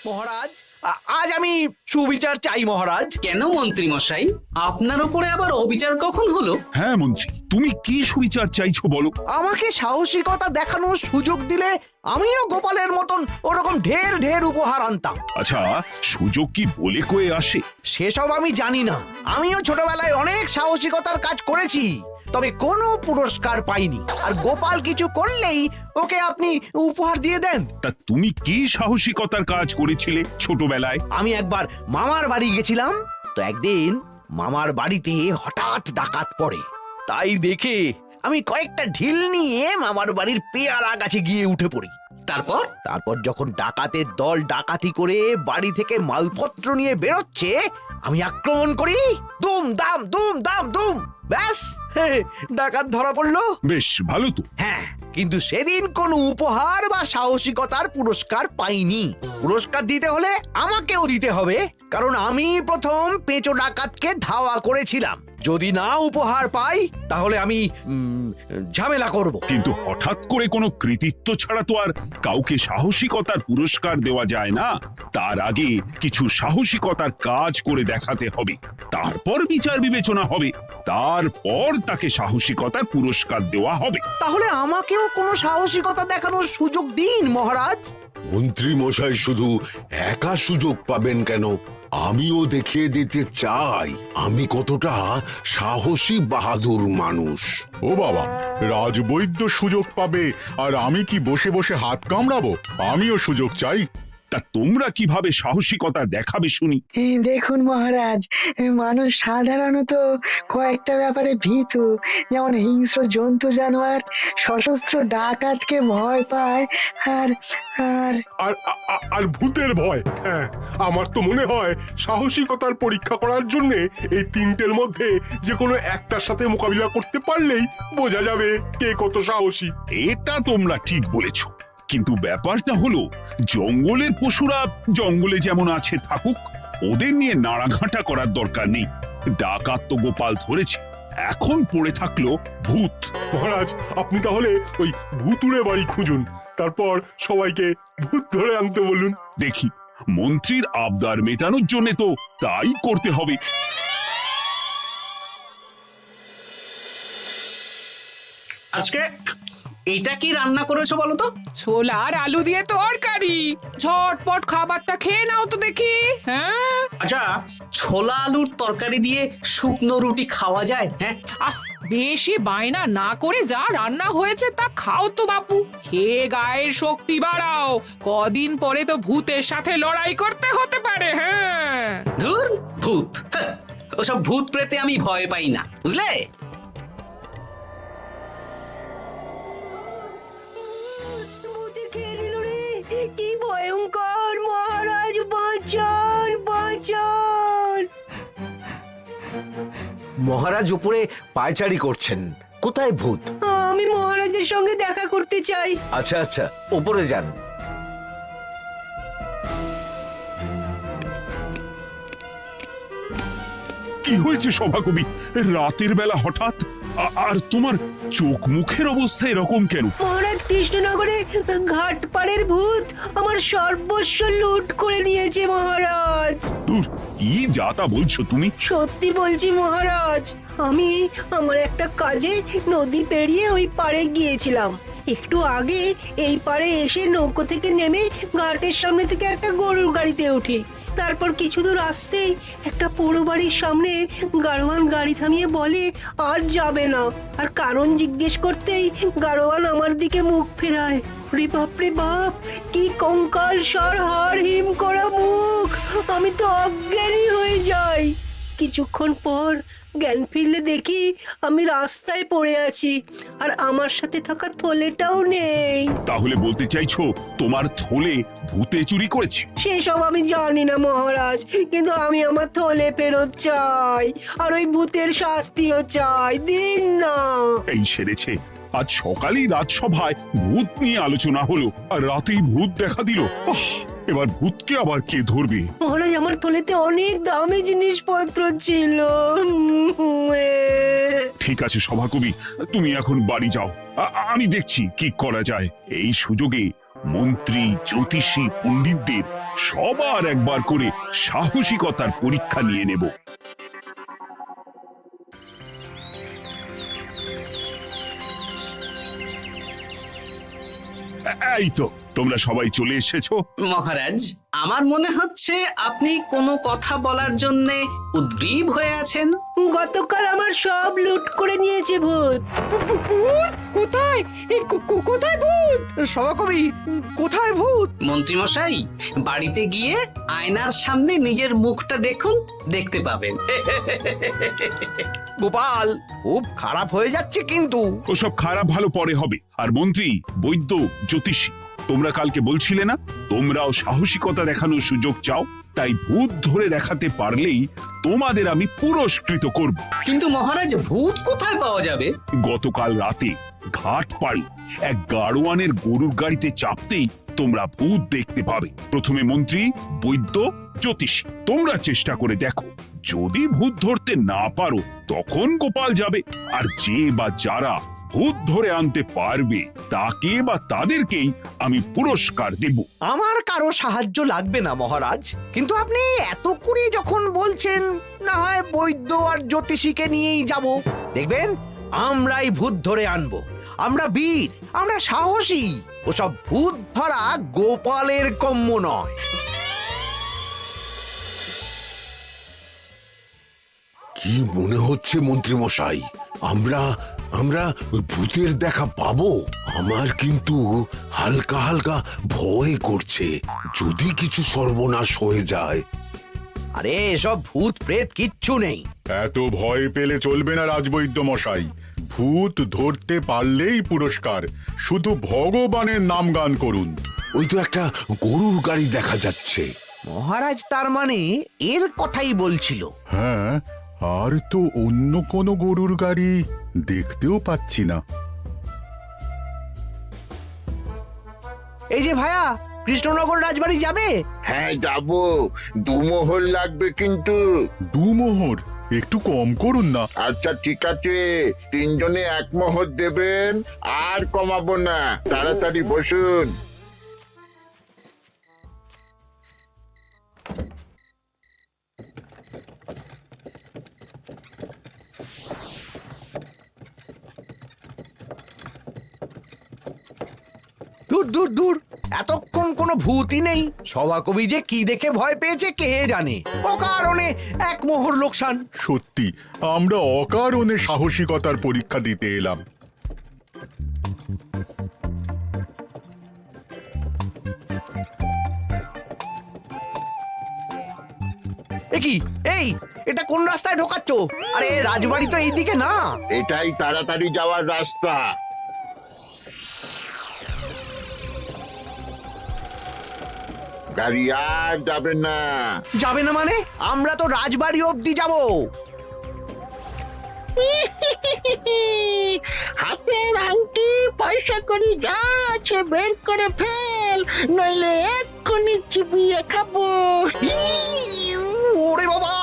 মহারাজ, আজ আমি সুবিচার চাই মহারাজ। কেন মন্ত্রী মশাই, আপনার উপরে আবার অবিচার কখন হলো? হ্যাঁ মন্ত্রী, তুমি কি সুবিচার চাইছো বলো। আমাকে সাহসিকতা দেখানোর সুযোগ দিলে আমিও গোপালের মতন ওরকম ঢের ঢের উপহার আনতাম। আচ্ছা, সুযোগ কি বলে কয়ে আসে? সেসব আমি জানি না। আমিও ছোটবেলায় অনেক সাহসিকতার কাজ করেছি, তবে কোনো পুরস্কার পাইনি। আর গোপাল কিছু করলেই ওকে আপনি উপহার দিয়ে দেন। তা তুমি কি সাহসিকতার কাজ করেছিলে ছোটবেলায়? আমি একবার মামার বাড়ি গেছিলাম, তো একদিন মামার বাড়িতে হঠাৎ ডাকাত পড়ে। তাই দেখে আমি কয়েকটা ঢিল নিয়ে মামার বাড়ির পেয়ারা গাছে গিয়ে উঠে পড়ি। তারপর যখন ডাকাতের দল ডাকাতি করে বাড়ি থেকে মালপত্র নিয়ে বেরোচ্ছে, আমি আক্রমণ করি। দুম দাম দুম দাম দুম, ব্যাস ডাকাত ধরা পড়লো। বেশ ভালো তো। হ্যাঁ, কিন্তু সেদিন কোনো উপহার বা সাহসিকতার পুরস্কার পাইনি। পুরস্কার দিতে হলে আমাকেও দিতে হবে, কারণ আমি প্রথম পেঁচো ডাকাতকে ধাওয়া করেছিলাম। যদি না উপহার পাই তাহলে আমি ঝামেলা করব। কিন্তু হঠাৎ করে কোনো কৃতিত্ব ছাড়া তো আর কাউকে সাহসিকতার পুরস্কার দেওয়া যায় না। তার আগে কিছু সাহসিকতার কাজ করে দেখাতে হবে, তারপর বিচার বিবেচনা হবে, তারপর তাকে সাহসিকতার পুরস্কার দেওয়া হবে। তাহলে আমাকেও কোনো সাহসিকতা দেখানোর সুযোগ দিন মহারাজ। মন্ত্রী মশাই শুধু একা সুযোগ পাবেন কেন, আমিও দেখিয়ে দিতে চাই আমি কতটা সাহসী বাহাদুর মানুষ। ও বাবা, রাজবৈদ্য সুযোগ পাবে আর আমি কি বসে বসে হাত কামড়াবো? আমিও সুযোগ চাই। তা তোমরা কিভাবে সাহসিকতা দেখাবে শুনি? দেখুন মহারাজ, মানুষ সাধারণত কয়েকটা ব্যাপারে ভীতু, যেমন হিংস্র জন্তু জানোয়ার, সশস্ত্র ডাকাতকে ভয় পায়, আর আর আর আর ভূতের ভয়। হ্যাঁ, আমার তো মনে হয় সাহসিকতার পরীক্ষা করার জন্য এই তিনটের মধ্যে যে কোনো একটার সাথে মোকাবিলা করতে পারলেই বোঝা যাবে কে কত সাহসী। এটা তোমরা ঠিক বলেছো, কিন্তু ব্যাপারটা হলো জঙ্গলের পশুরা জঙ্গলে যেমন আছে থাকুক, ওদের নিয়ে নাড়াঘাটা করার দরকার নেই। ডাকাত তো গোপাল ধরেছে, এখন পড়ে থাকলো ভূত। মহারাজ, আপনি তাহলে ওই ভূতুড়ে বাড়ি খুঁজুন, তারপর সবাইকে ভূত ধরে আনতে বলুন। দেখি, মন্ত্রীর আবদার মেটানোর জন্য তো তাই করতে হবে। আজকে এটা কি রান্না করেছো বলো তো? ছোলা আর আলু দিয়ে তরকারি। ঝটপট খাবারটা খেয়ে নাও তো দেখি। হ্যাঁ, আচ্ছা, ছোলা আলুর তরকারি দিয়ে শুকনো রুটি খাওয়া যায়? হ্যাঁ, বেশি বায়না না করে যা রান্না হয়েছে তা খাও তো বাপু। খেয়ে গায়ের শক্তি বাড়াও, কদিন পরে তো ভূতের সাথে লড়াই করতে হতে পারে। হ্যাঁ, ধুর ভূত, হ্যাঁ, ওসব ভূত প্রেতে আমি ভয় পাই না, বুঝলে? কি ভয়ঙ্কর! মহারাজ বাঁচান, বাঁচান! মহারাজ উপরে পায়চারি করছেন, কোথায় ভূত? আমি মহারাজের সঙ্গে দেখা করতে চাই। আচ্ছা আচ্ছা, উপরে যান। কি হয়েছে সভাকবি, রাতের বেলা হঠাৎ? আর তোমার চোখ মুখের অবস্থা এরকম কেন? মহারাজ, কৃষ্ণনগরে ঘাটপাড়ের ভূত আমার সর্বস্ব লুট করে নিয়েছে মহারাজ। ধুর, কি যাতা বলছো তুমি? সত্যি বলছি মহারাজ, আমি আমার একটা কাজে নদী পেরিয়ে ওই পাড়ে গিয়েছিলাম। একটু আগে এই পাড়ে এসে নৌকো থেকে নেমে ঘাটের সামনে থেকে একটা গরুর গাড়িতে উঠি। তারপর কিছু দূর আসতেই একটা পোড়ো বাড়ির সামনে গাড়োয়ান গাড়ি থামিয়ে বলে আর যাবে না। আর কারণ জিজ্ঞেস করতেই গাড়োয়ান আমার দিকে মুখ ফেরায়। রে বাপ রে বাপ, কি কঙ্কাল সার হাড় হিম করা মুখ! আমি তো অজ্ঞানী হয়ে যাই। কিছুক্ষণ পর জ্ঞান ফিরলে দেখি আমি রাস্তায় পড়ে আছি, আর আমার সাথে থাকা থলেটাও নেই। তাহলে বলতে চাইছো তোমার থলে ভূতে চুরি করেছে? সেসব আমি জানি না মহারাজ, কিন্তু আমি আমার থলে ফেরত চাই, আর ওই ভূতের শাস্তিও চাই। দিন না। এই সেরেছে, আজ সকালেই রাজসভায় ভূত নিয়ে আলোচনা হলো, আর রাতেই ভূত দেখা দিল। এবার ভূতকে আবার কে ধরবে? মহারাজ, আমার থলেতে অনেক দামি জিনিসপত্র ছিল। ঠিক আছে সভাকবি, তুমি এখন বাড়ি যাও, আমি দেখছি কি করা যায়। এই সুযোগে মন্ত্রী, জ্যোতিষী, পণ্ডিতদের সবার একবার করে সাহসিকতার পরীক্ষা নিয়ে নেব। এই তো তোমরা সবাই চলে এসেছো। মহারাজ, আমার মনে হচ্ছে আপনি কোনো কথা বলার জন্য উদ্গ্রীব হয়ে আছেন। গতকাল আমার সব লুট করে নিয়েছে ভূত। কোথায় কোথায় ভূত? সভাকবি, কোথায় ভূত? মন্ত্রী মশাই, বাড়িতে গিয়ে আয়নার সামনে নিজের মুখটা দেখুন, দেখতে পাবেন। গোপাল, খুব খারাপ হয়ে যাচ্ছে কিন্তু। ওসব খারাপ ভালো পরে হবে। আর মন্ত্রী, বৈদ্য, জ্যোতিষী, তোমরা কালকে বলছিলে না তোমরাও সাহসিকতা দেখানোর সুযোগ চাও? তাই ভূত ধরে দেখাতে পারলেই তোমাদের আমি পুরস্কৃত করব। কিন্তু মহারাজ, ভূত কোথায় পাওয়া যাবে? গতকাল রাতে ঘাট পাড়ি এক গাড়োয়ানের গরুর গাড়িতে চাপতেই তোমরা ভূত দেখতে পাবে। প্রথমে মন্ত্রী, বৈদ্য, জ্যোতিষী, তোমরা চেষ্টা করে দেখো। যদি ভূত ধরতে না পারো তখন গোপাল যাবে। আর যে বা যারা ভূত ধরে আনতে পারবে তাকে বা তাদেরকেই আমি পুরস্কার দেব। আমার কারো সাহায্য লাগবে না মহারাজ, কিন্তু আপনি এত করে যখন বলছেন, না হয় বৈদ্য আর জ্যোতিষীকে নিয়েই যাব। দেখবেন আমরাই ভূত ধরে আনবো। আমরা বীর, আমরা সাহসী। ওসব ভূত ধরা গোপালের কম্য নয়। কি মনে হচ্ছে মন্ত্রী মশাই, আমরা আমরা ওই ভূতের দেখা পাবো? আমার কিন্তু হালকা হালকা ভয় করছে, যদি কিছু সর্বনাশ হয়ে যায়। আরে এসব ভূত প্রেত কিচ্ছু নেই। এত ভয় পেলে চলবে না রাজবৈদ্য মশাই। ভূত ধরতে পারলেই পুরস্কার, শুধু ভগবানের নাম গান করুন। ওই তো একটা গরুর গাড়ি দেখা যাচ্ছে। মহারাজ তার মানে এর কথাই বলছিল। হ্যাঁ, আর তো অন্য কোনো গরুর গাড়ি দেখতেও পাচ্ছি না। এই যে ভায়া, কৃষ্ণনগর রাজবাড়ি যাবে? হ্যাঁ যাব, 2 মোহর লাগবে কিন্তু। 2 মোহর একটু কম করুন না। আচ্ছা ঠিক আছে, 3 জনে 1 মোহর দেবেন, আর কমাবো না। তাড়াতাড়ি বসুন। দূর দূর দূর, এতক্ষণ কোনো ভূতই নেই। সভাকবি যে কি দেখে ভয় পেয়েছে কে জানে। অকারণে 1 মোহর লোকসান। সত্যি আমরা অকারণে সাহসিকতার পরীক্ষা দিতে এলাম। কি এই, এটা কোন রাস্তায় ঢোকাচ্ছ? আরে রাজবাড়ি তো এইদিকে না। এটাই তাড়াতাড়ি যাওয়ার রাস্তা। গাড়ি আর যাবে না। যাবে না মানে? আমরা তো রাজবাড়ি অবধি যাব। হাতের আংটি, পয়সা করি যা আছে বের করে ফেল, নইলে এক্ষুনি চিবিয়ে খাবো। ওরে বাবা,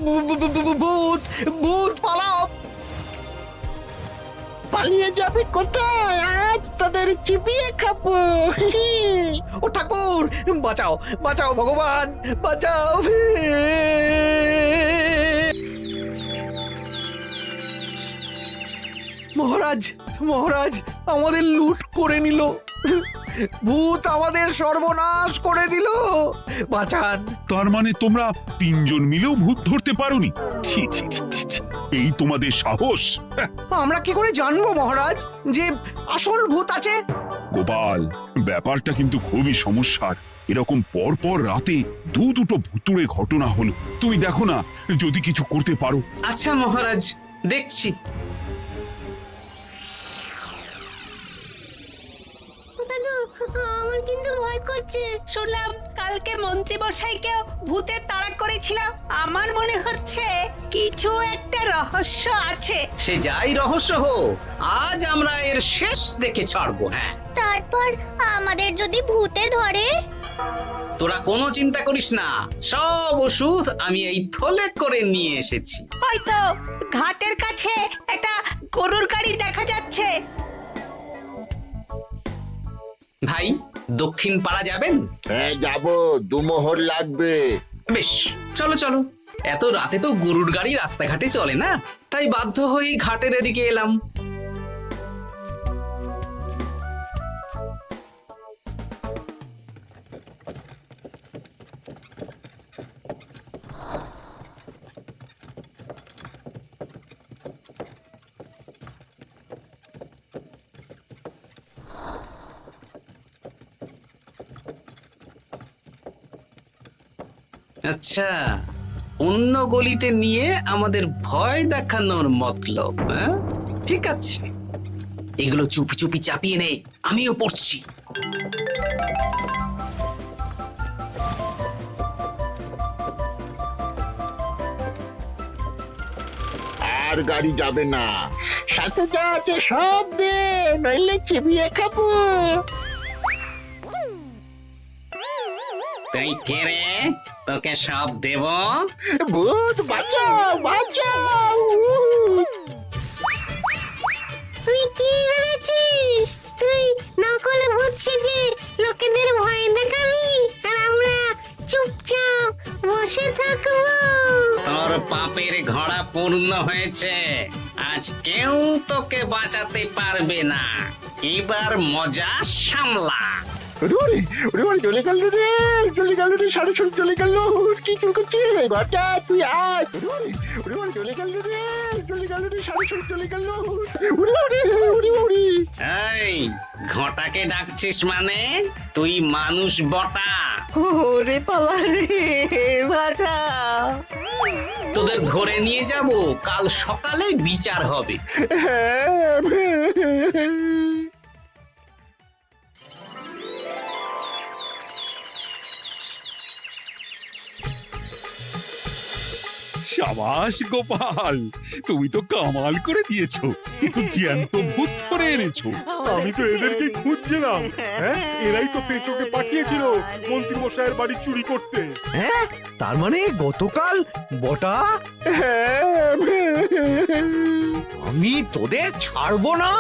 ভূত ভূত, পালাও। পালিয়ে যাবে কোথায়? আজ তাদের চিবিয়ে খাবো। ও ঠাকুর, বাঁচাও বাঁচাও, ভগবান বাঁচাও। মহারাজ মহারাজ, আমাদের লুট করে নিল। ভূত আমাদের সর্বনাশ করে দিল। বাঁচান। তার মানে তোমরা 3 জন মিলেও ভূত ধরতে পারোনি? ছি ছি ছি ছি ছি। এই তোমাদের সাহস? আমরা কি করে জানবো মহারাজ যে আসল ভূত আছে? গোপাল, ব্যাপারটা কিন্তু খুবই সমস্যার। এরকম পরপর রাতে দুটো ভুতুড়ে ঘটনা হলো। তুমি দেখো না যদি কিছু করতে পারো। আচ্ছা মহারাজ, দেখছি। আমার কিন্তু ভয় করছে। শুনলাম কালকে মন্ত্রী মশাইকেও ভূতে তাড়া করেছিলাম। আমার মনে হচ্ছে কিছু একটা রহস্য আছে। সে যাই রহস্য হোক, আজ আমরা এর শেষ দেখে ছাড়বো। হ্যাঁ, তারপর আমাদের যদি ভূতে ধরে? তোরা কোনো চিন্তা করিস না, সব ওষুধ আমি এই থলে করে নিয়ে এসেছি। হয়তো ঘাটের কাছে একটা গরুর গাড়ি দেখা যাচ্ছে। ভাই, দক্ষিণ পাড়া যাবেন? হ্যাঁ যাবো, 2 মোহর লাগবে। বেশ, চলো চলো। এত রাতে তো গরুর গাড়ি রাস্তাঘাটে চলে না, তাই বাধ্য হয়েই ঘাটের এদিকে এলাম। আচ্ছা, অন্য গলিতে নিয়ে আমাদের ভয় দেখানোর মতলব, হ্যাঁ? ঠিক আছে, এগুলো চুপি চুপি চাপিয়ে নে, আমিও পড়ছি। আর গাড়ি যাবে না। সাথে যা আছে সব দে, নইলে চিবিয়ে খাবো। তুই কে রে? তোকে সব দেব? ভূত বাঁচাও, বাঁচাও। তুই কি ভেবেছিস? তুই নকল ভূত সেজে লোকেদের ভয় দেখাবি আর আমরা চুপচাপ বসে থাকবো? তোর পাপের ঘোড়া পূর্ণ হয়েছে, আজ কেউ তোকে বাঁচাতে পারবে না। এবার মজা সামলা। চলে গেল রে, চলে গেল রে, সাড়ে চলে গেল। কি করছিস ঘটা? তুই আয়। চলে গেল রে, চলে গেল রে, সাড়ে চলে গেল। এই ঘটাকে ডাকছিস মানে? তুই মানুষ বটা। ওরে বাবা রে, বাঁচা। তোদের ধরে নিয়ে যাব, কাল সকালে বিচার হবে। সাবাস গোপাল, তুমি তো কামাল করে দিয়েছো। কিন্তু জ্যান্ত ভূত ধরে এনেছো। আমি তো এদেরকে খুঁজছিলাম। হ্যাঁ, এরাই তো পেঁচোকে পাঠিয়েছিল মন্ত্রী মশাইয়ের বাড়ি চুরি করতে। হ্যাঁ, তার মানে গতকাল বটা। আমি তোদের ছাড়বো না।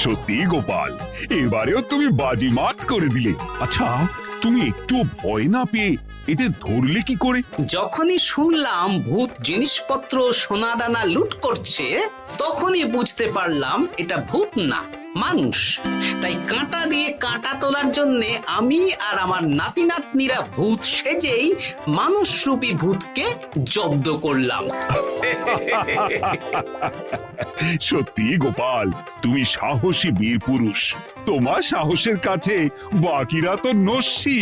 সত্যি গোপাল, এবারেও তুমি বাজিমাত করে দিলে। আচ্ছা, তুমি একটু ভয় না পেয়ে এদের ধরলে কি করে? যখনই শুনলাম ভূত জিনিসপত্র সোনাদানা লুট করছে, তখনই বুঝতে পারলাম এটা ভূত না, মানুষ। তাই কাঁটা দিয়ে কাঁটা তোলার জন্যে আমি আর আমার নাতি নাতনিরা ভূত সেজেই মানুষরূপী ভূতকে জব্দ করলাম। সত্যি গোপাল, তুমি সাহসী বীর পুরুষ। তোমার সাহসের কাছে বাকিরা তো নস্যি।